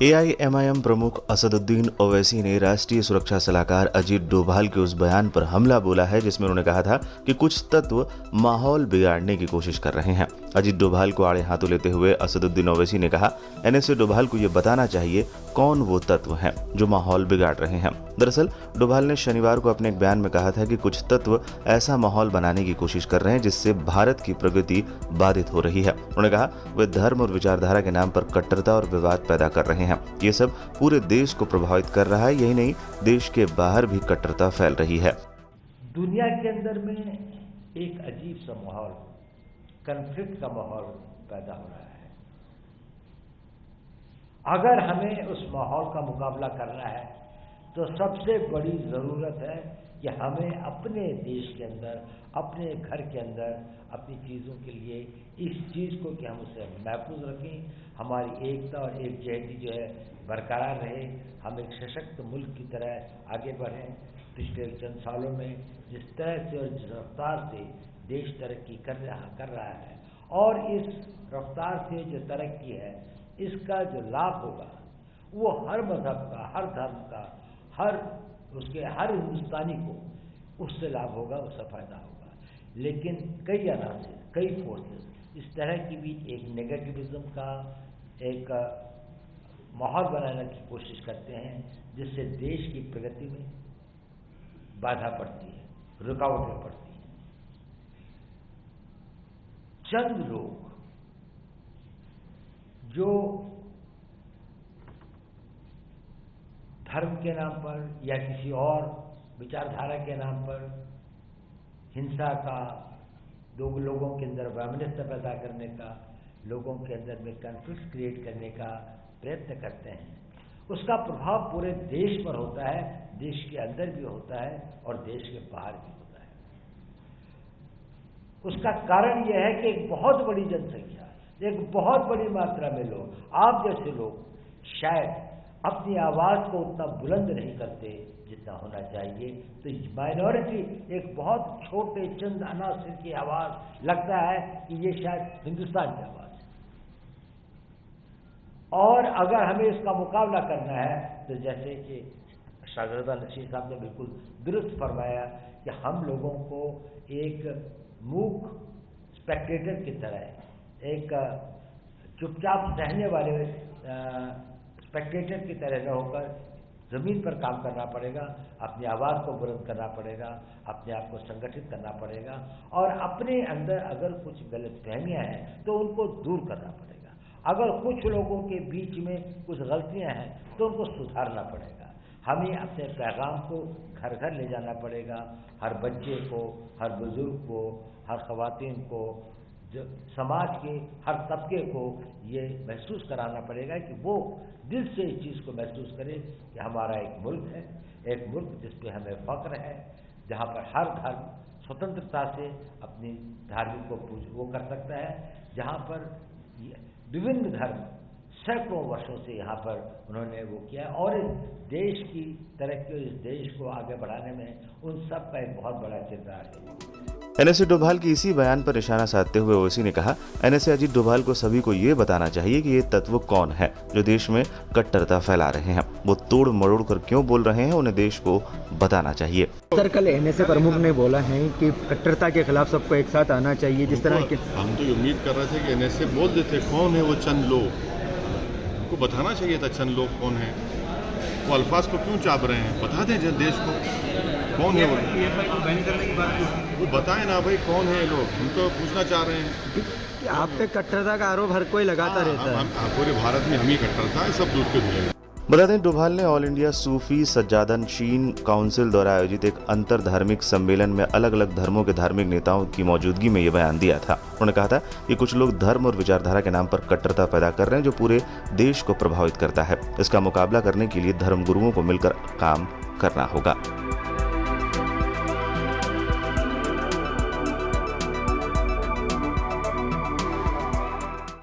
AIMIM प्रमुख असदुद्दीन ओवैसी ने राष्ट्रीय सुरक्षा सलाहकार अजीत डोभाल के उस बयान पर हमला बोला है जिसमें उन्होंने कहा था कि कुछ तत्व माहौल बिगाड़ने की कोशिश कर रहे हैं। अजीत डोभाल को आड़े हाथों लेते हुए असदुद्दीन ओवैसी ने कहा, एनएसए डोभाल को ये बताना चाहिए कौन वो तत्व हैं जो माहौल बिगाड़ रहे हैं। दरअसल डोभाल ने शनिवार को अपने एक बयान में कहा था कि कुछ तत्व ऐसा माहौल बनाने की कोशिश कर रहे हैं जिससे भारत की प्रगति बाधित हो रही है। उन्होंने कहा, वे धर्म और विचारधारा के नाम पर कट्टरता और विवाद पैदा कर रहे हैं। ये सब पूरे देश को प्रभावित कर रहा है। यही नहीं, देश के बाहर भी कट्टरता फैल रही है। दुनिया के अंदर में एक अजीब सा माहौल, कन्फ्लिक्ट का माहौल पैदा हो रहा है। अगर हमें उस माहौल का मुकाबला करना है तो सबसे बड़ी ज़रूरत है कि हमें अपने देश के अंदर, अपने घर के अंदर, अपनी चीज़ों के लिए इस चीज़ को कि हम उसे महफूज रखें, हमारी एकता और एकजुटता जो है बरकरार रहे, हम एक सशक्त मुल्क की तरह आगे बढ़ें। पिछले चंद सालों में जिस तरह से और जिस रफ्तार से देश तरक्की कर रहा है और इस रफ्तार से जो तरक्की है इसका जो लाभ होगा वो हर मजहब का, हर धर्म का, हर हिंदुस्तानी को उससे लाभ होगा, उससे फायदा होगा। लेकिन कई अनासर, कई फोर्सेस इस तरह की भी एक नेगेटिविज्म का एक माहौल बनाने की कोशिश करते हैं जिससे देश की प्रगति में बाधा पड़ती है, रुकावटें पड़ती हैं। चंद लोग जो धर्म के नाम पर या किसी और विचारधारा के नाम पर हिंसा का, लोगों के अंदर वैमनस्य पैदा करने का, लोगों के अंदर में कॉन्फ्लिक्ट क्रिएट करने का प्रयत्न करते हैं, उसका प्रभाव पूरे देश पर होता है, देश के अंदर भी होता है और देश के बाहर भी होता है। उसका कारण यह है कि एक बहुत बड़ी जनसंख्या, एक बहुत बड़ी मात्रा में लोग, आप जैसे लोग शायद अपनी आवाज़ को उतना बुलंद नहीं करते जितना होना चाहिए। तो माइनॉरिटी, एक बहुत छोटे चंद अनासर की आवाज़, लगता है कि ये शायद हिंदुस्तान की आवाज़ है। और अगर हमें इसका मुकाबला करना है तो जैसे कि शाहजादा नशीर साहब ने बिल्कुल दुरुस्त फरमाया कि हम लोगों को एक मूक स्पेक्टेटर की तरह, एक चुपचाप सहने वाले स्पेक्टेटर की तरह न होकर ज़मीन पर काम करना पड़ेगा, अपनी आवाज़ को बुलंद करना पड़ेगा, अपने आप को संगठित करना पड़ेगा और अपने अंदर अगर कुछ गलतफहमियां हैं तो उनको दूर करना पड़ेगा। अगर कुछ लोगों के बीच में कुछ गलतियां हैं तो उनको सुधारना पड़ेगा। हमें अपने पैगाम को घर घर ले जाना पड़ेगा, हर बच्चे को, हर बुजुर्ग को, हर ख़वातीन को, जो समाज के हर तबके को ये महसूस कराना पड़ेगा कि वो दिल से इस चीज़ को महसूस करे कि हमारा एक मुल्क है, एक मुल्क जिस पे हमें फ़ख्र है, जहाँ पर हर धर्म स्वतंत्रता से अपनी धार्मिक को वो कर सकता है, जहाँ पर विभिन्न धर्म सैकड़ों वर्षों से यहाँ पर उन्होंने वो किया और इस देश की तरक्की, इस देश को आगे बढ़ाने में उन सब का एक बहुत बड़ा किरदार है। एनएसए डोभाल की इसी बयान पर निशाना साधते हुए ओवैसी ने कहा, एनएसए अजीत डोभाल को सभी को ये बताना चाहिए कि ये तत्व कौन है जो देश में कट्टरता फैला रहे हैं। वो तोड़ मरोड़ कर क्यों बोल रहे हैं, उन्हें देश को बताना चाहिए। सर, कल एनएसए प्रमुख ने बोला है कि कट्टरता के खिलाफ सबको एक साथ आना चाहिए। जिस तरह के हम तो उम्मीद कर रहे थे कि एनएसए बोल देते कौन है वो चंद लोग, उनको बताना चाहिए था चंद लोग कौन है। वो अल्फाज को क्यों चाप रहे हैं, बता दें जब देश को कौन है वो। बैन करने की बात वो बताएं ना भाई कौन है ये लोग, हम तो पूछना चाह रहे हैं कि आप पे कट्टरता का आरोप हर कोई लगाता रहता है। पूरे भारत में हम ही कट्टरता है, सब दूध के धुएं। बता दें, डोभाल ने ऑल इंडिया सूफी सज्जादनशीन काउंसिल द्वारा आयोजित एक अंतर धार्मिक सम्मेलन में अलग अलग धर्मों के धार्मिक नेताओं की मौजूदगी में ये बयान दिया था। उन्होंने कहा था कि कुछ लोग धर्म और विचारधारा के नाम पर कट्टरता पैदा कर रहे हैं जो पूरे देश को प्रभावित करता है। इसका मुकाबला करने के लिए धर्मगुरुओं को मिलकर काम करना होगा।